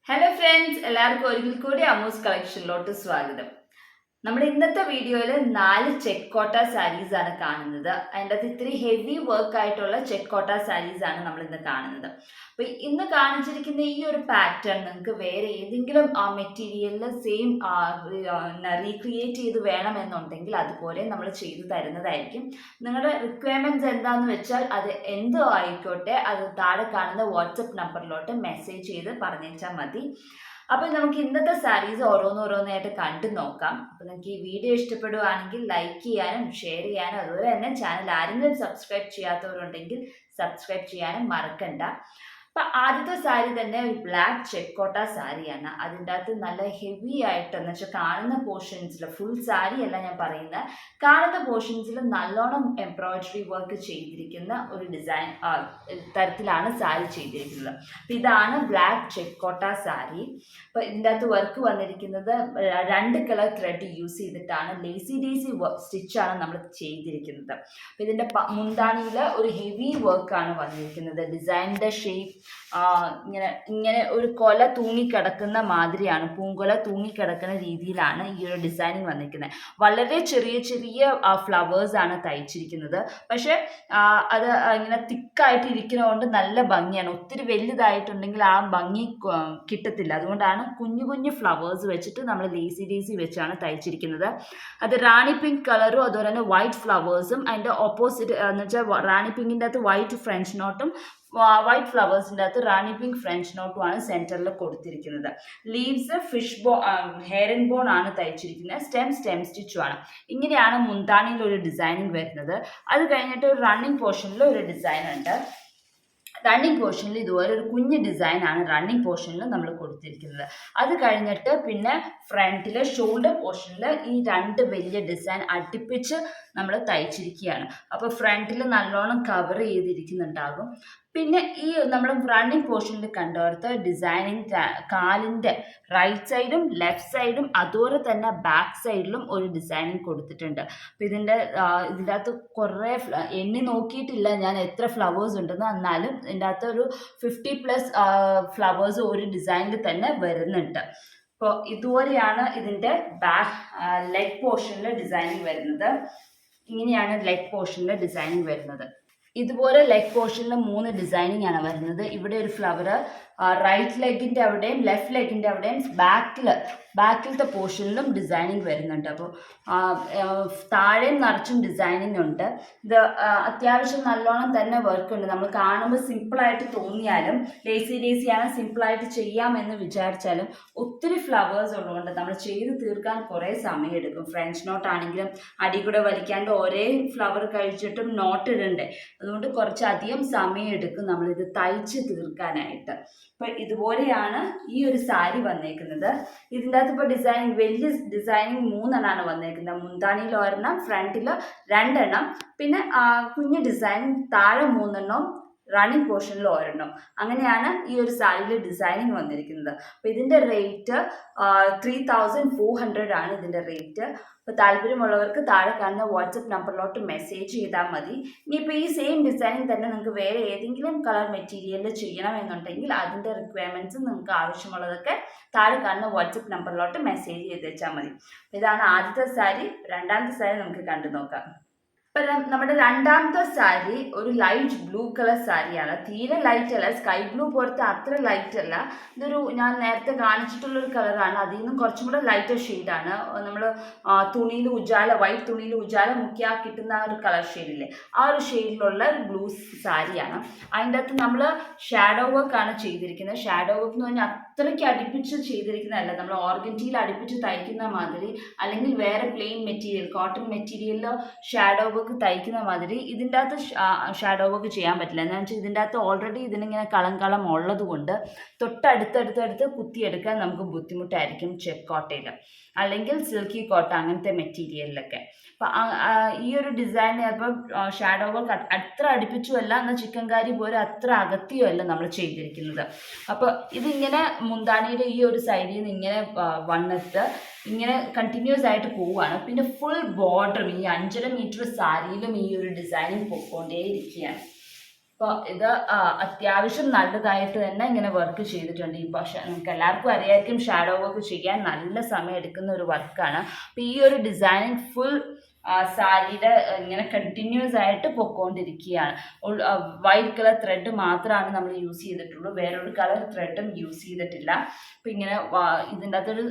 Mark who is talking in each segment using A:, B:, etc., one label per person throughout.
A: Hello friends, എല്ലാവർക്കും ഒരിക്കൽ കൂടി അമ്മൂസ് കളക്ഷനിലോട്ട് സ്വാഗതം. നമ്മുടെ ഇന്നത്തെ വീഡിയോയിൽ 4 ചെക്ക് കോട്ട സാരീസ് ആണ് കാണുന്നത്. അതിൻ്റെ അകത്ത് ഇത്തിരി ഹെവി വർക്ക് ആയിട്ടുള്ള ചെക്ക് കോട്ട സാരീസ് ആണ് നമ്മൾ ഇന്ന് കാണുന്നത്. അപ്പോൾ ഇന്ന് കാണിച്ചിരിക്കുന്ന ഈ ഒരു പാറ്റേൺ നിങ്ങൾക്ക് വേറെ ഏതെങ്കിലും മെറ്റീരിയലിൽ സെയിം റീക്രിയേറ്റ് ചെയ്ത് വേണമെന്നുണ്ടെങ്കിൽ അതുപോലെ നമ്മൾ ചെയ്തു തരുന്നതായിരിക്കും. നിങ്ങളുടെ റിക്വയർമെൻറ്റ്സ് എന്താണെന്ന് വെച്ചാൽ അത് എന്തോ ആയിക്കോട്ടെ, അത് താഴെ കാണുന്ന വാട്സപ്പ് നമ്പറിലോട്ട് മെസ്സേജ് ചെയ്ത് പറഞ്ഞേച്ചാൽ മതി. അപ്പോൾ നമുക്ക് ഇന്നത്തെ സാരീസ് ഓരോന്നോരോന്നായിട്ട് കണ്ടു നോക്കാം. അപ്പോൾ നിങ്ങൾക്ക് ഈ വീഡിയോ ഇഷ്ടപ്പെടുകയാണെങ്കിൽ ലൈക്ക് ചെയ്യാനും ഷെയർ ചെയ്യാനും അതുപോലെ തന്നെ ചാനൽ ആരെങ്കിലും സബ്സ്ക്രൈബ് ചെയ്യാത്തവരുണ്ടെങ്കിൽ സബ്സ്ക്രൈബ് ചെയ്യാനും മറക്കണ്ട. അപ്പം ആദ്യത്തെ സാരി തന്നെ ഒരു ബ്ലാക്ക് ചെക്ക് കോട്ട സാരിയാണ്. അതിൻ്റെ അകത്ത് നല്ല ഹെവി ആയിട്ട് എന്ന് വെച്ചാൽ കാണുന്ന പോർഷൻസിൽ, ഫുൾ സാരി അല്ല ഞാൻ പറയുന്നത്, കാണുന്ന പോർഷൻസിൽ നല്ലോണം എംബ്രോയിഡറി വർക്ക് ചെയ്തിരിക്കുന്ന ഒരു ഡിസൈൻ തരത്തിലാണ് സാരി ചെയ്തിരിക്കുന്നത്. അപ്പം ഇതാണ് ബ്ലാക്ക് ചെക്ക് കോട്ട സാരി. അപ്പോൾ ഇതിൻ്റെ അകത്ത് വർക്ക് വന്നിരിക്കുന്നത് 2 കളർ ത്രെഡ് യൂസ് ചെയ്തിട്ടാണ് ലേസി ഡേസി സ്റ്റിച്ചാണ് നമ്മൾ ചെയ്തിരിക്കുന്നത്. അപ്പം ഇതിൻ്റെ മുന്താണിയിൽ ഒരു ഹെവി വർക്കാണ് വന്നിരിക്കുന്നത്. ഡിസൈനിൻ്റെ ഷേപ്പ് ഇങ്ങനെ ഒരു കൊല തൂങ്ങിക്കിടക്കുന്ന മാതിരിയാണ്, പൂങ്കൊല തൂങ്ങിക്കിടക്കുന്ന രീതിയിലാണ് ഈ ഒരു ഡിസൈനിങ് വന്നിരിക്കുന്നത്. വളരെ ചെറിയ ചെറിയ ഫ്ലവേഴ്സ് ആണ് തയ്ച്ചിരിക്കുന്നത്. പക്ഷെ അത് ഇങ്ങനെ തിക്കായിട്ട് ഇരിക്കുന്നതുകൊണ്ട് നല്ല ഭംഗിയാണ്. ഒത്തിരി വലുതായിട്ടുണ്ടെങ്കിൽ ആ ഭംഗി കിട്ടത്തില്ല. അതുകൊണ്ടാണ് കുഞ്ഞു കുഞ്ഞു ഫ്ലവേഴ്സ് വെച്ചിട്ട് നമ്മൾ ലേസി ഡേസി വെച്ചാണ് തയ്ച്ചിരിക്കുന്നത്. അത് റാണി പിങ്ക് കളറും അതുപോലെ തന്നെ വൈറ്റ് ഫ്ലവേഴ്സും, അതിൻ്റെ ഓപ്പോസിറ്റ് എന്ന് വെച്ചാൽ റാണി പിങ്കിൻ്റെ അകത്ത് വൈറ്റ് ഫ്രഞ്ച് നോട്ടും വൈറ്റ് ഫ്ലവേഴ്സിൻ്റെ അകത്ത് റാണി പിങ്ക് ഫ്രഞ്ച് നോട്ടുമാണ് സെൻറ്ററിൽ കൊടുത്തിരിക്കുന്നത്. ലീവ്സ് ഫിഷ് ഹെയറിൻ ബോൺ ആണ് തയ്ച്ചിരിക്കുന്നത്. സ്റ്റെം സ്റ്റിച്ചുമാണ്. ഇങ്ങനെയാണ് മുന്താണിയിൽ ഒരു ഡിസൈനിങ് വരുന്നത്. അത് കഴിഞ്ഞിട്ട് റണ്ണിങ് പോർഷനിൽ ഒരു ഡിസൈൻ ഉണ്ട്. റണ്ണിങ് പോർഷനിൽ ഇതുപോലെ ഒരു കുഞ്ഞ് ഡിസൈനാണ് റണ്ണിങ് പോർഷനിൽ നമ്മൾ കൊടുത്തിരിക്കുന്നത്. അത് കഴിഞ്ഞിട്ട് പിന്നെ ഫ്രണ്ടിലെ ഷോൾഡർ പോർഷനിൽ ഈ 2 വലിയ ഡിസൈൻ അടുപ്പിച്ച് നമ്മൾ തയ്ച്ചിരിക്കുകയാണ്. അപ്പോൾ ഫ്രണ്ടിൽ നല്ലോണം കവർ ചെയ്തിരിക്കുന്നുണ്ടാകും. പിന്നെ ഈ നമ്മൾ റണ്ണിങ് പോർഷനിൽ കണ്ടോർത്ത് ഡിസൈനിങ് കാലിൻ്റെ റൈറ്റ് സൈഡും ലെഫ്റ്റ് സൈഡും അതുപോലെ തന്നെ ബാക്ക് സൈഡിലും ഒരു ഡിസൈനിങ് കൊടുത്തിട്ടുണ്ട്. അപ്പോൾ ഇതിൻ്റെ അകത്ത് കുറേ എണ്ണി നോക്കിയിട്ടില്ല ഞാൻ എത്ര ഫ്ലവേഴ്സ് ഉണ്ടെന്ന്. എന്നാലും ഇതിൻ്റെ അകത്ത് ഒരു 50+ ഫ്ലവേഴ്സ് ഒരു ഡിസൈനിൽ തന്നെ വരുന്നുണ്ട്. അപ്പോൾ ഇതുപോലെയാണ് ഇതിൻ്റെ ലെഗ് പോർഷനിൽ ഡിസൈനിങ് വരുന്നത്. ഇങ്ങനെയാണ് ലെഗ് പോർഷനിൽ ഡിസൈനിങ് വരുന്നത്. ഇതുപോലെ ലെഗ് പോർഷനിൽ 3 ഡിസൈനിങ് ആണ് വരുന്നത്. ഇവിടെ ഒരു ഫ്ലവർ റൈറ്റ് ലെഗിൻ്റെ അവിടെയും ലെഫ്റ്റ് ലെഗിൻ്റെ അവിടെയും ബാക്കിലത്തെ പോർഷനിലും ഡിസൈനിങ് വരുന്നുണ്ട്. അപ്പോൾ താഴെയും നിറച്ചും ഡിസൈനിങ് ഉണ്ട്. ഇത് അത്യാവശ്യം നല്ലോണം തന്നെ വർക്ക് ഉണ്ട്. നമ്മൾ കാണുമ്പോൾ സിമ്പിളായിട്ട് തോന്നിയാലും ലേസിയാണ് സിമ്പിളായിട്ട് ചെയ്യാമെന്ന് വിചാരിച്ചാലും ഒത്തിരി ഫ്ലവേഴ്സ് ഉള്ളതുകൊണ്ട് നമ്മൾ ചെയ്ത് തീർക്കാൻ കുറേ സമയമെടുക്കും. ഫ്രഞ്ച് നോട്ട് ആണെങ്കിലും അടി കൂടെ വലിക്കാണ്ട് ഒരേ ഫ്ലവർ കഴിച്ചിട്ടും നോട്ട് ഇടണ്ടേ, അതുകൊണ്ട് കുറച്ചധികം സമയം എടുക്കും നമ്മളിത് തയ്ച്ച് തീർക്കാനായിട്ട്. അപ്പം ഇതുപോലെയാണ് ഈ ഒരു സാരി വന്നേക്കുന്നത്. ഇതിൻ്റെ അകത്ത് ഇപ്പോൾ വലിയ ഡിസൈനിങ് 3 എണ്ണമാണ് വന്നേക്കുന്നത്. മുന്താണിയിൽ 1 ഫ്രണ്ടിൽ 2 എണ്ണം, പിന്നെ കുഞ്ഞ് ഡിസൈൻ താഴെ 3 എണ്ണവും റണ്ണിങ് പോർഷനിൽ 1 അങ്ങനെയാണ് ഈ ഒരു സാരിയിൽ ഡിസൈനിങ് വന്നിരിക്കുന്നത്. അപ്പോൾ ഇതിൻ്റെ റേറ്റ് 3400 ആണ് ഇതിൻ്റെ റേറ്റ്. അപ്പോൾ താല്പര്യമുള്ളവർക്ക് താഴെ കാണുന്ന വാട്സപ്പ് നമ്പറിലോട്ട് മെസ്സേജ് ചെയ്താൽ മതി. ഇനിയിപ്പോൾ ഈ സെയിം ഡിസൈനിങ് തന്നെ നിങ്ങൾക്ക് വേറെ ഏതെങ്കിലും കളർ മെറ്റീരിയലിൽ ചെയ്യണമെന്നുണ്ടെങ്കിൽ അതിൻ്റെ റിക്വയർമെൻറ്റ്സും നിങ്ങൾക്ക് ആവശ്യമുള്ളതൊക്കെ താഴെ കാണുന്ന വാട്സപ്പ് നമ്പറിലോട്ട് മെസ്സേജ് ചെയ്ത് വെച്ചാൽ മതി. ഇതാണ് ആദ്യത്തെ സാരി. രണ്ടാമത്തെ സാരി നമുക്ക് കണ്ടു നോക്കാം. ഇപ്പം നമ്മുടെ രണ്ടാമത്തെ സാരി ഒരു ലൈറ്റ് ബ്ലൂ കളർ സാരിയാണ്. തീരെ ലൈറ്റ് അല്ല, സ്കൈ ബ്ലൂ പോലത്തെ അത്ര ലൈറ്റ് അല്ല. ഇതൊരു ഞാൻ നേരത്തെ കാണിച്ചിട്ടുള്ളൊരു കളറാണ്. അതിൽ നിന്നും കുറച്ചും കൂടെ ലൈറ്റർ ഷെയ്ഡാണ്. നമ്മൾ തുണിയിൽ വൈറ്റ് തുണിയിൽ ഉജാല മുക്കിയാൽ കിട്ടുന്ന ആ ഒരു കളർ ഷെയ്ഡില്ലേ, ആ ഒരു ഷെയ്ഡിലുള്ള ഒരു ബ്ലൂ സാരിയാണ്. അതിൻ്റെ അകത്ത് നമ്മൾ ഷാഡോ വർക്കാണ് ചെയ്തിരിക്കുന്നത്. ഷാഡോ വർക്ക് എന്ന് പറഞ്ഞാൽ അത്രയ്ക്ക് അടുപ്പിച്ച് ചെയ്തിരിക്കുന്നതല്ല. നമ്മൾ ഓർഗൻറ്റിയിൽ അടുപ്പിച്ച് തയ്ക്കുന്ന മാതിരി, അല്ലെങ്കിൽ വേറെ പ്ലെയിൻ മെറ്റീരിയൽ കോട്ടൺ മെറ്റീരിയലിലോ ഷാഡോ വർക്ക് തയ്ക്കുന്ന മാതിരി ഇതിൻ്റെ അകത്ത് ഷാഡോ വർക്ക് ചെയ്യാൻ പറ്റില്ല. എന്താണെന്ന് വെച്ചാൽ ഇതിൻ്റെ അകത്ത് ഓൾറെഡി ഇതിനിങ്ങനെ കളം ഉള്ളത് കൊണ്ട് തൊട്ടടുത്തടുത്തടുത്ത് കുത്തിയെടുക്കാൻ നമുക്ക് ബുദ്ധിമുട്ടായിരിക്കും ചെക്ക് കോട്ടയിൽ, അല്ലെങ്കിൽ സിൽക്കി കോട്ട അങ്ങനത്തെ മെറ്റീരിയലിലൊക്കെ. അപ്പം ഈ ഒരു ഡിസൈൻ ചിലപ്പോൾ ഷാഡോ വർക്ക് അത്ര അടുപ്പിച്ചുമല്ല, എന്നാൽ ചിക്കൻകാരി പോലെ അത്ര അകത്തിയുമല്ല നമ്മൾ ചെയ്തിരിക്കുന്നത്. അപ്പോൾ ഇതിങ്ങനെ മുന്താണിയുടെ ഈ ഒരു സൈഡിൽ നിന്ന് ഇങ്ങനെ വന്നിട്ട് ഇങ്ങനെ കണ്ടിന്യൂസ് ആയിട്ട് പോവുകയാണ്. പിന്നെ ഫുൾ ബോർഡറും ഈ 5.5 മീറ്റർ സാരിയിലും ഈ ഒരു ഡിസൈനിങ് പോയിക്കൊണ്ടേയിരിക്കുകയാണ്. അപ്പോൾ ഇത് അത്യാവശ്യം നല്ലതായിട്ട് തന്നെ ഇങ്ങനെ വർക്ക് ചെയ്തിട്ടുണ്ട്. ഈ പക്ഷേ നിങ്ങൾക്ക് എല്ലാവർക്കും അറിയായിരിക്കും ഷാഡോ വർക്ക് ചെയ്യാൻ നല്ല സമയം എടുക്കുന്ന ഒരു വർക്കാണ്. അപ്പോൾ ഈ ഒരു ഡിസൈനിങ് ഫുൾ സാരിയുടെ ഇങ്ങനെ കണ്ടിന്യൂസ് ആയിട്ട് പൊക്കോണ്ടിരിക്കുകയാണ്. വൈറ്റ് കളർ ത്രെഡ് മാത്രമാണ് നമ്മൾ യൂസ് ചെയ്തിട്ടുള്ളൂ, വേറൊരു കളർ ത്രെഡും യൂസ് ചെയ്തിട്ടില്ല. അപ്പം ഇങ്ങനെ ഇതിൻ്റെ അകത്തൊരു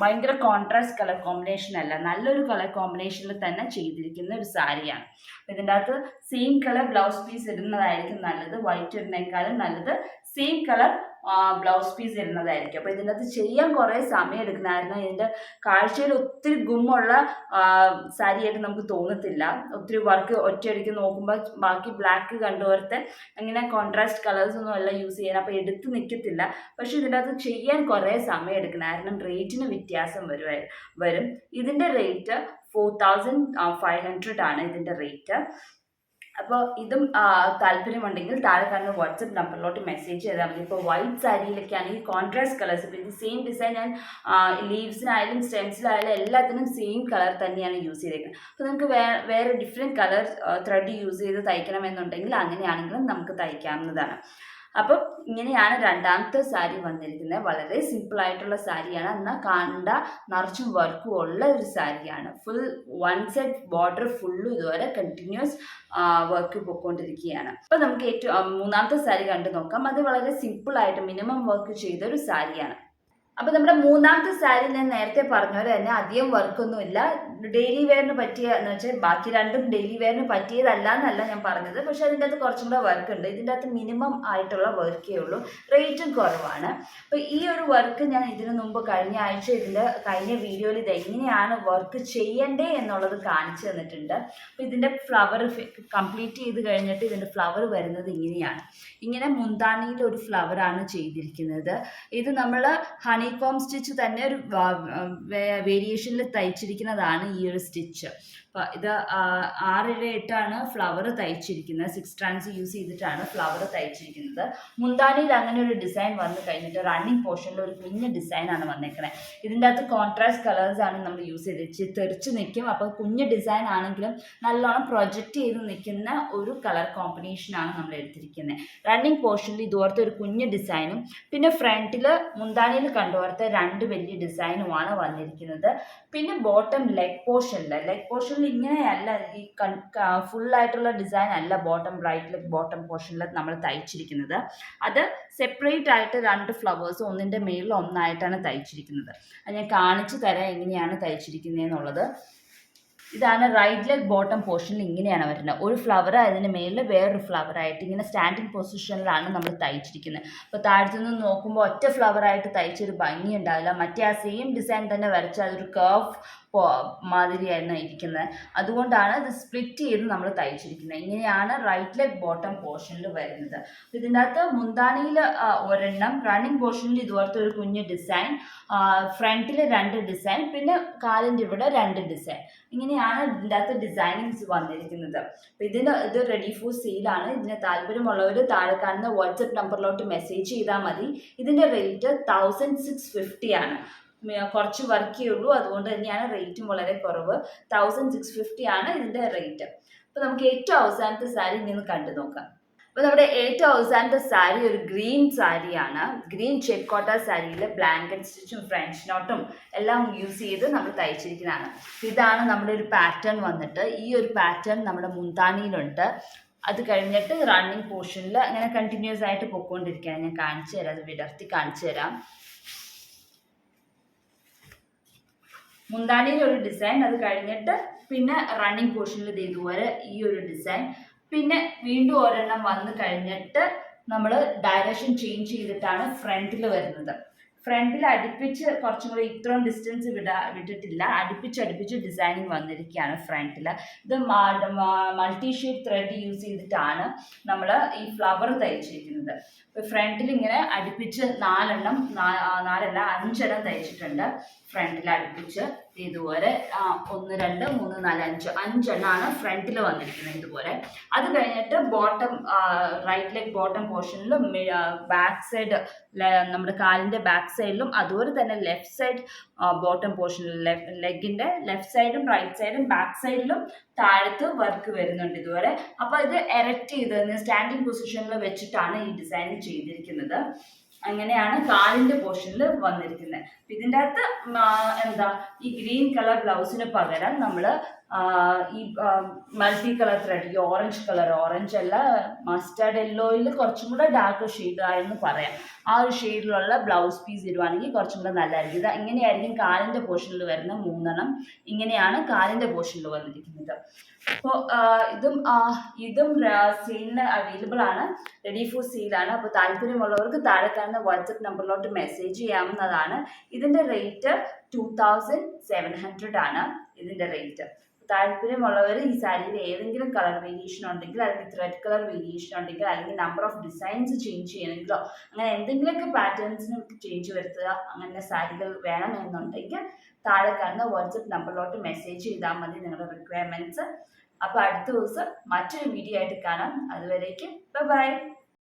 A: ഭയങ്കര കോൺട്രാസ്റ്റ് കളർ കോമ്പിനേഷൻ അല്ല, നല്ലൊരു കളർ കോമ്പിനേഷനിൽ തന്നെ ചെയ്തിരിക്കുന്ന ഒരു സാരിയാണ്. അപ്പം ഇതിൻ്റെ അകത്ത് സെയിം കളർ ബ്ലൗസ് പീസ് ഇടുന്നതായിരിക്കും നല്ലത്, വൈറ്റ് ഇടുന്നേക്കാളും നല്ലത് സെയിം കളർ ബ്ലൗസ് പീസ് ഇടുന്നതായിരിക്കും. അപ്പോൾ ഇതിൻ്റെ അകത്ത് ചെയ്യാൻ കുറേ സമയം എടുക്കണമായിരുന്നു. ഇതിൻ്റെ കാഴ്ചയിൽ ഒത്തിരി ഗുമ്മുള്ള സാരിയായിട്ട് നമുക്ക് തോന്നത്തില്ല. ഒത്തിരി വർക്ക് ഒറ്റയടിക്ക് നോക്കുമ്പോൾ ബാക്കി ബ്ലാക്ക് കണ്ടുപോലത്തെ അങ്ങനെ കോൺട്രാസ്റ്റ് കളേഴ്സ് ഒന്നും അല്ല യൂസ് ചെയ്യാൻ, അപ്പോൾ എടുത്ത് നിൽക്കത്തില്ല. പക്ഷെ ഇതിൻ്റെ അകത്ത് ചെയ്യാൻ കുറേ സമയം എടുക്കണമായിരുന്നു. റേറ്റിന് വ്യത്യാസം വരും. ഇതിൻ്റെ റേറ്റ് 4500 ആണ് ഇതിൻ്റെ റേറ്റ്. അപ്പോൾ ഇതും താല്പര്യമുണ്ടെങ്കിൽ താഴെ കാണുന്ന വാട്സപ്പ് നമ്പറിലോട്ട് മെസ്സേജ് ചെയ്താൽ മതി. ഇപ്പോൾ വൈറ്റ് സാരിയിലൊക്കെ ആണെങ്കിൽ കോൺട്രാസ്റ്റ് കളേഴ്സ്, ഇപ്പോൾ ഇത് സെയിം ഡിസൈൻ ഞാൻ ലീവ്സിനായാലും സ്റ്റെംസിലായാലും എല്ലാത്തിനും സെയിം കളർ തന്നെയാണ് യൂസ് ചെയ്തേക്കുന്നത്. അപ്പോൾ നിങ്ങൾക്ക് വേറെ ഡിഫറെൻറ്റ് കളർ ത്രെഡ് യൂസ് ചെയ്ത് തയ്ക്കണമെന്നുണ്ടെങ്കിൽ അങ്ങനെയാണെങ്കിലും നമുക്ക് തയ്ക്കാവുന്നതാണ്. അപ്പം ഇങ്ങനെയാണ് രണ്ടാമത്തെ സാരി വന്നിരിക്കുന്നത്. വളരെ സിമ്പിൾ ആയിട്ടുള്ള സാരിയാണ്, എന്നാൽ കണ്ട നിറച്ചും വർക്കും ഉള്ള ഒരു സാരിയാണ്. ഫുൾ വൺ സൈഡ് ബോർഡർ ഫുള്ളും ഇതുവരെ കണ്ടിന്യൂസ് വർക്ക് പോയിക്കൊണ്ടിരിക്കുകയാണ്. അപ്പം നമുക്ക് മൂന്നാമത്തെ സാരി കണ്ടു നോക്കാം. അത് വളരെ സിമ്പിൾ ആയിട്ട് മിനിമം വർക്ക് ചെയ്തൊരു സാരിയാണ്. അപ്പോൾ നമ്മുടെ മൂന്നാമത്തെ സാരി ഞാൻ നേരത്തെ പറഞ്ഞ പോലെ തന്നെ അധികം വർക്കൊന്നുമില്ല, ഡെയിലി വെയറിന് പറ്റിയ എന്ന് വെച്ചാൽ ബാക്കി രണ്ടും ഡെയിലി വെയറിന് പറ്റിയതല്ല എന്നല്ല ഞാൻ പറഞ്ഞത്, പക്ഷെ അതിൻ്റെ അകത്ത് കുറച്ചും കൂടെ വർക്ക് ഉണ്ട്. ഇതിൻ്റെ അകത്ത് മിനിമം ആയിട്ടുള്ള വർക്കേ ഉള്ളൂ, റേറ്റും കുറവാണ്. അപ്പോൾ ഈ ഒരു വർക്ക് ഞാൻ ഇതിനു മുമ്പ് കഴിഞ്ഞ ആഴ്ച കഴിഞ്ഞ വീഡിയോയിൽ ഇത് എങ്ങനെയാണ് വർക്ക് ചെയ്യണ്ടേ എന്നുള്ളത് കാണിച്ചു തന്നിട്ടുണ്ട്. അപ്പോൾ ഇതിൻ്റെ ഫ്ലവർ കംപ്ലീറ്റ് ചെയ്ത് കഴിഞ്ഞിട്ട് ഇതിൻ്റെ ഫ്ലവർ വരുന്നത് ഇങ്ങനെയാണ്. ഇങ്ങനെ മുന്താണിയിൽ ഒരു ഫ്ലവറാണ് ചെയ്തിരിക്കുന്നത്. ഇത് നമ്മൾ ഹണികോം സ്റ്റിച്ച് തന്നെ ഒരു വേരിയേഷനിൽ തയ്ച്ചിരിക്കുന്നതാണ് ഈ ഒരു സ്റ്റിച്ച്. ഇത് 6-8 ഫ്ലവർ തയ്ച്ചിരിക്കുന്നത്, 6 strands യൂസ് ചെയ്തിട്ടാണ് ഫ്ലവർ തയ്ച്ചിരിക്കുന്നത്. മുന്താണിയിൽ അങ്ങനെ ഒരു ഡിസൈൻ വന്നു കഴിഞ്ഞിട്ട് റണ്ണിങ് പോർഷനിൽ ഒരു കുഞ്ഞ് ഡിസൈനാണ് വന്നേക്കുന്നത്. ഇതിൻ്റെ അകത്ത് കോൺട്രാസ്റ്റ് കളേഴ്സ് ആണ് നമ്മൾ യൂസ് ചെയ്ത് തെറിച്ച് നിൽക്കും. അപ്പോൾ കുഞ്ഞ് ഡിസൈൻ ആണെങ്കിലും നല്ലോണം പ്രൊജക്റ്റ് ചെയ്ത് നിൽക്കുന്ന ഒരു കളർ കോമ്പിനേഷനാണ് നമ്മൾ എടുത്തിരിക്കുന്നത്. റണ്ണിങ് പോർഷനിൽ ഇതുപോലത്തെ ഒരു കുഞ്ഞ് ഡിസൈനും പിന്നെ ഫ്രണ്ടിൽ മുന്താണിയിൽ കണ്ടുപോലത്തെ 2 വലിയ ഡിസൈനുമാണ് വന്നിരിക്കുന്നത്. പിന്നെ ബോട്ടം ലെഗ് പോർഷനിൽ ഇങ്ങനെയല്ല, ഈ ഫുള്ളായിട്ടുള്ള ഡിസൈൻ അല്ല ബോട്ടം ബ്രൈറ്റ് ലെഗ് ബോട്ടം പോർഷനിൽ നമ്മൾ തയ്ച്ചിരിക്കുന്നത്. അത് സെപ്പറേറ്റ് ആയിട്ട് 2 ഫ്ലവേഴ്സ് ഒന്നിൻ്റെ മേളിൽ ഒന്നായിട്ടാണ് തയ്ച്ചിരിക്കുന്നത്. അത് ഞാൻ കാണിച്ചു തരാം എങ്ങനെയാണ് തയ്ച്ചിരിക്കുന്നതെന്നുള്ളത്. ഇതാണ് റൈറ്റ് ലെഗ് ബോട്ടം പോർഷനിൽ ഇങ്ങനെയാണ് വരുന്നത്. ഒരു ഫ്ലവർ അതിന് മേലിൽ വേറൊരു ഫ്ലവറായിട്ട് ഇങ്ങനെ സ്റ്റാൻഡിങ് പൊസിഷനിലാണ് നമ്മൾ തയ്ച്ചിരിക്കുന്നത്. അപ്പോൾ താഴത്തു നിന്ന് നോക്കുമ്പോൾ ഒറ്റ ഫ്ലവറായിട്ട് തയ്ച്ചൊരു ഭംഗി ഉണ്ടാവില്ല. മറ്റേ ആ സെയിം ഡിസൈൻ തന്നെ വരച്ച് അതൊരു കർവ് മാതിരിയായിരുന്നു ഇരിക്കുന്നത്. അതുകൊണ്ടാണ് ഇത് സ്പ്ലിറ്റ് ചെയ്ത് നമ്മൾ തയ്ച്ചിരിക്കുന്നത്. ഇങ്ങനെയാണ് റൈറ്റ് ലെഗ് ബോട്ടം പോർഷനിൽ വരുന്നത്. ഇതിൻ്റെ അകത്ത് മുന്താണിയിൽ ഒരെണ്ണം, റണ്ണിങ് പോർഷനിൽ ഇതുപോലത്തെ ഒരു കുഞ്ഞ് ഡിസൈൻ, ഫ്രണ്ടിൽ 2 ഡിസൈൻ, പിന്നെ കാലിൻ്റെ ഇവിടെ 2 ഡിസൈൻ. ഇങ്ങനെയാണ് ഇതിൻ്റെ അകത്ത് ഡിസൈനിങ്സ് വന്നിരിക്കുന്നത്. അപ്പോൾ ഇത് റെഡി ഫോർ സെയിലാണ്. ഇതിന് താല്പര്യമുള്ളവർ താഴെ കാണുന്ന വാട്സപ്പ് നമ്പറിലോട്ട് മെസ്സേജ് ചെയ്താൽ മതി. ഇതിൻ്റെ റേറ്റ് 1650 ആണ്. കുറച്ച് വർക്കേ ഉള്ളൂ, അതുകൊണ്ട് തന്നെയാണ് റേറ്റും വളരെ കുറവ്. 1650 ആണ് ഇതിൻ്റെ റേറ്റ്. അപ്പോൾ നമുക്ക് ഏറ്റവും അവസാനത്തെ സാരി ഇങ്ങനെ കണ്ടു നോക്കാം. അപ്പോൾ നമ്മുടെ ഏറ്റവും അവസാനത്തെ സാരി ഒരു ഗ്രീൻ സാരിയാണ്. ഗ്രീൻ ചെക്ക് കോട്ട സാരിയിൽ ബ്ലാങ്കറ്റ് സ്റ്റിച്ചും ഫ്രഞ്ച് നോട്ടും എല്ലാം യൂസ് ചെയ്ത് നമ്മൾ തയ്ച്ചിരിക്കുന്നതാണ്. ഇതാണ് നമ്മുടെ ഒരു പാറ്റേൺ വന്നിട്ട്. ഈ ഒരു പാറ്റേൺ നമ്മുടെ മുന്താണിയിലുണ്ട്. അത് കഴിഞ്ഞിട്ട് റണ്ണിങ് പോർഷനിൽ അങ്ങനെ കണ്ടിന്യൂസ് ആയിട്ട് പൊയ്ക്കൊണ്ടിരിക്കുകയാണ്. ഞാൻ കാണിച്ചു തരാം, അത് വിടർത്തി കാണിച്ചു തരാം. മുന്താണിയിൽ ഒരു ഡിസൈൻ, അത് കഴിഞ്ഞിട്ട് പിന്നെ റണ്ണിങ് പോർഷനിൽ ഇതുപോലെ ഈ ഒരു ഡിസൈൻ, പിന്നെ വീണ്ടും ഒരെണ്ണം വന്നു കഴിഞ്ഞിട്ട് നമ്മൾ ഡയറക്ഷൻ ചേഞ്ച് ചെയ്തിട്ടാണ് ഫ്രണ്ടിൽ വരുന്നത്. ഫ്രണ്ടിൽ അടുപ്പിച്ച് കുറച്ചും കൂടി ഇത്രയും ഡിസ്റ്റൻസ് വിട്ടിട്ടില്ല, അടുപ്പിച്ച് ഡിസൈനിങ് വന്നിരിക്കുകയാണ് ഫ്രണ്ടിൽ. ഇത് മൾട്ടി ഷെയ്ഡ് ത്രെഡ് യൂസ് ചെയ്തിട്ടാണ് നമ്മൾ ഈ ഫ്ലവർ തയ്ച്ചിരിക്കുന്നത്. അപ്പോൾ ഫ്രണ്ടിൽ ഇങ്ങനെ അടുപ്പിച്ച് നാലല്ല 5 തയ്ച്ചിട്ടുണ്ട്. ഫ്രണ്ടിൽ അടുപ്പിച്ച് ഇതുപോലെ 1 2 3 4 5 5 ഫ്രണ്ടിൽ വന്നിരിക്കുന്നത് ഇതുപോലെ. അത് കഴിഞ്ഞിട്ട് ബോട്ടം റൈറ്റ് ലെഗ് ബോട്ടം പോർഷനിലും ബാക്ക് സൈഡ് നമ്മുടെ കാലിന്റെ ബാക്ക് സൈഡിലും അതുപോലെ തന്നെ ലെഫ്റ്റ് സൈഡ് ബോട്ടം പോർഷനിൽ ലെഗിന്റെ ലെഫ്റ്റ് സൈഡും റൈറ്റ് സൈഡും ബാക്ക് സൈഡിലും താഴത്ത് വർക്ക് വരുന്നുണ്ട് ഇതുപോലെ. അപ്പൊ ഇത് എറക്റ്റ് ചെയ്ത് സ്റ്റാൻഡിങ് പൊസിഷനിൽ വെച്ചിട്ടാണ് ഈ ഡിസൈൻ ചെയ്തിരിക്കുന്നത്. അങ്ങനെയാണ് കാലിന്റെ പോർഷനിൽ വന്നിരിക്കുന്നത്. ഇതിൻ്റെ അകത്ത് ഈ ഗ്രീൻ കളർ ബ്ലൗസിന് പകരം നമ്മൾ ഈ മൾട്ടി കളർ ത്രെഡ്, ഈ ഓറഞ്ച് അല്ല മസ്റ്റാർഡ് യെല്ലോയിൽ കുറച്ചും കൂടെ ഡാർക്ക് ഷെയ്ഡ് ആയെന്ന് പറയാം. ആ ഒരു ഷെയ്ഡിലുള്ള ബ്ലൗസ് പീസ് ഇടുവാണെങ്കിൽ കുറച്ചും കൂടെ നല്ലതായിരിക്കും. ഇത് ഇങ്ങനെയായിരിക്കും കാലിന്റെ പോർഷനിൽ വരുന്ന 3 ഇങ്ങനെയാണ് കാലിന്റെ പോർഷനിൽ വന്നിരിക്കുന്നത്. അപ്പോൾ ഇതും സെയിലിന് അവൈലബിൾ ആണ്, റെഡി ഫോർ സെയിലാണ്. അപ്പോൾ താല്പര്യമുള്ളവർക്ക് താഴെ കാണുന്ന വാട്സപ്പ് നമ്പറിലോട്ട് മെസ്സേജ് ചെയ്യാവുന്നതാണ്. ഇതിന്റെ റേറ്റ് 2700 ആണ് ഇതിന്റെ റേറ്റ്. താല്പര്യമുള്ളവർ ഈ സാരിയിൽ ഏതെങ്കിലും കളർ വേരിയേഷൻ ഉണ്ടെങ്കിൽ, അല്ലെങ്കിൽ ത്രെഡ് കളർ വേരിയേഷൻ ഉണ്ടെങ്കിൽ, അല്ലെങ്കിൽ നമ്പർ ഓഫ് ഡിസൈൻസ് ചേഞ്ച് ചെയ്യണമെങ്കിലോ അങ്ങനെ എന്തെങ്കിലുമൊക്കെ പാറ്റേൺസിന് ചേഞ്ച് വരുത്തുക, അങ്ങനെ സാരികൾ വേണമെന്നുണ്ടെങ്കിൽ താഴെ കാണുന്ന വാട്സപ്പ് നമ്പറിലോട്ട് മെസ്സേജ് ചെയ്താൽ മതി നിങ്ങളുടെ റിക്വയർമെന്റ്സ്. അപ്പോൾ അടുത്ത ദിവസം മറ്റൊരു വീഡിയോ ആയിട്ട് കാണാം. അതുവരേക്കും ബൈ.